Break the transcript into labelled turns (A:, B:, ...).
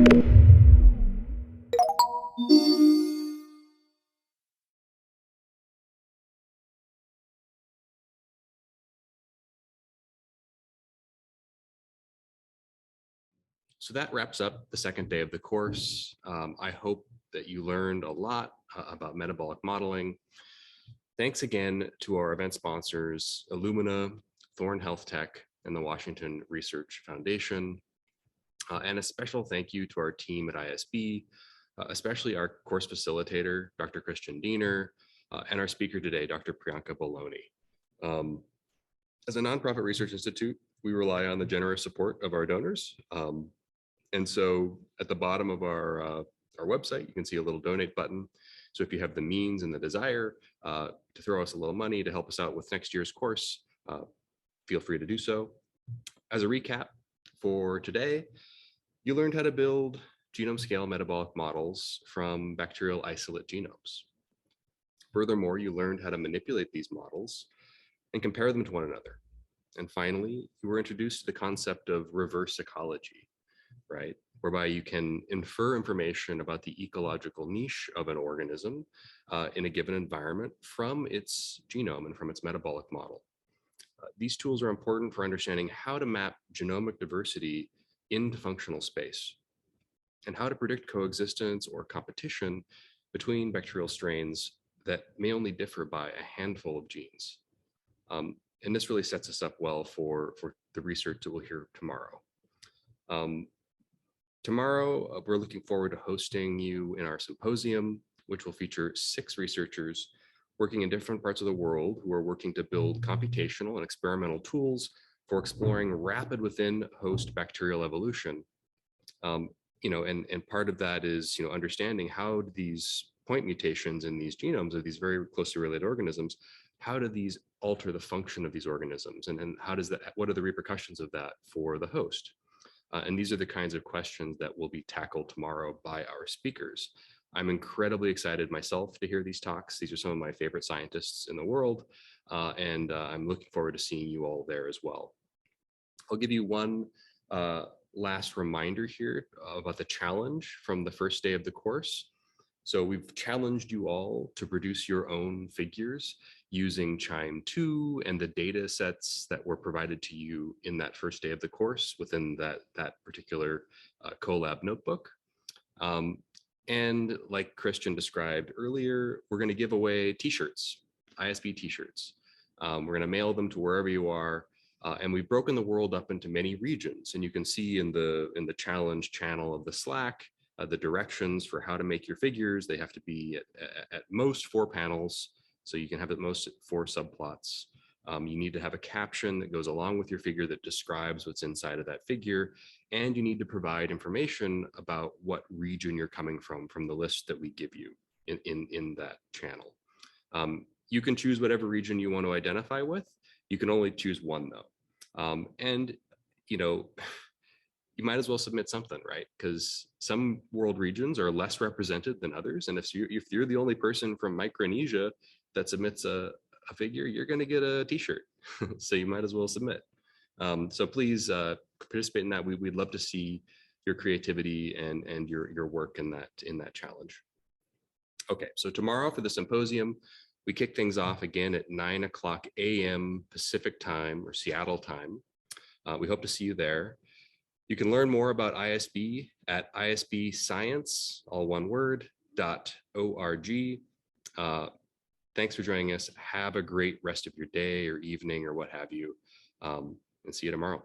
A: So that wraps up the second day of the course. I hope that you learned a lot about metabolic modeling. Thanks again to our event sponsors, Illumina, Thorne Health Tech, and the Washington Research Foundation. And a special thank you to our team at ISB, especially our course facilitator, Dr. Christian Diener, and our speaker today, Dr. Priyanka Bologna. As a nonprofit research institute, we rely on the generous support of our donors. And so at the bottom of our website, you can see a little donate button. So if you have the means and the desire to throw us a little money to help us out with next year's course, feel free to do so. As a recap for today, you learned how to build genome scale metabolic models from bacterial isolate genomes. Furthermore, you learned how to manipulate these models and compare them to one another. And finally, you were introduced to the concept of reverse ecology, right? Whereby you can infer information about the ecological niche of an organism in a given environment from its genome and from its metabolic model. These tools are important for understanding how to map genomic diversity into functional space and how to predict coexistence or competition between bacterial strains that may only differ by a handful of genes. And this really sets us up well for the research that we'll hear tomorrow. Tomorrow, we're looking forward to hosting you in our symposium, which will feature 6 researchers working in different parts of the world who are working to build computational and experimental tools for exploring rapid within host bacterial evolution. And part of that is, understanding how these point mutations in these genomes of these very closely related organisms, how do these alter the function of these organisms, and how does that, what are the repercussions of that for the host? And these are the kinds of questions that will be tackled tomorrow by our speakers. I'm incredibly excited myself to hear these talks. These are some of my favorite scientists in the world, and I'm looking forward to seeing you all there as well. I'll give you one last reminder here about the challenge from the first day of the course. So we've challenged you all to produce your own figures using QIIME 2 and the data sets that were provided to you in that first day of the course within that particular Colab notebook. And like Christian described earlier, we're going to give away t-shirts, ISB t-shirts. We're going to mail them to wherever you are. And we've broken the world up into many regions. And you can see in the challenge channel of the Slack, the directions for how to make your figures. They have to be at most 4 panels. So you can have at most 4 subplots. You need to have a caption that goes along with your figure that describes what's inside of that figure. And you need to provide information about what region you're coming from the list that we give you in that channel. You can choose whatever region you want to identify with. You can only choose one though. And you might as well submit something, right? Because some world regions are less represented than others. And if you're the only person from Micronesia that submits a figure, you're going to get a t-shirt. So you might as well submit. So please participate in that. We'd love to see your creativity and your work in that challenge. Okay, so tomorrow for the symposium, we kick things off again at 9:00 a.m. Pacific time or Seattle time. We hope to see you there. You can learn more about ISB at isbscience, all one word, .org. Thanks for joining us. Have a great rest of your day or evening or what have you, and see you tomorrow.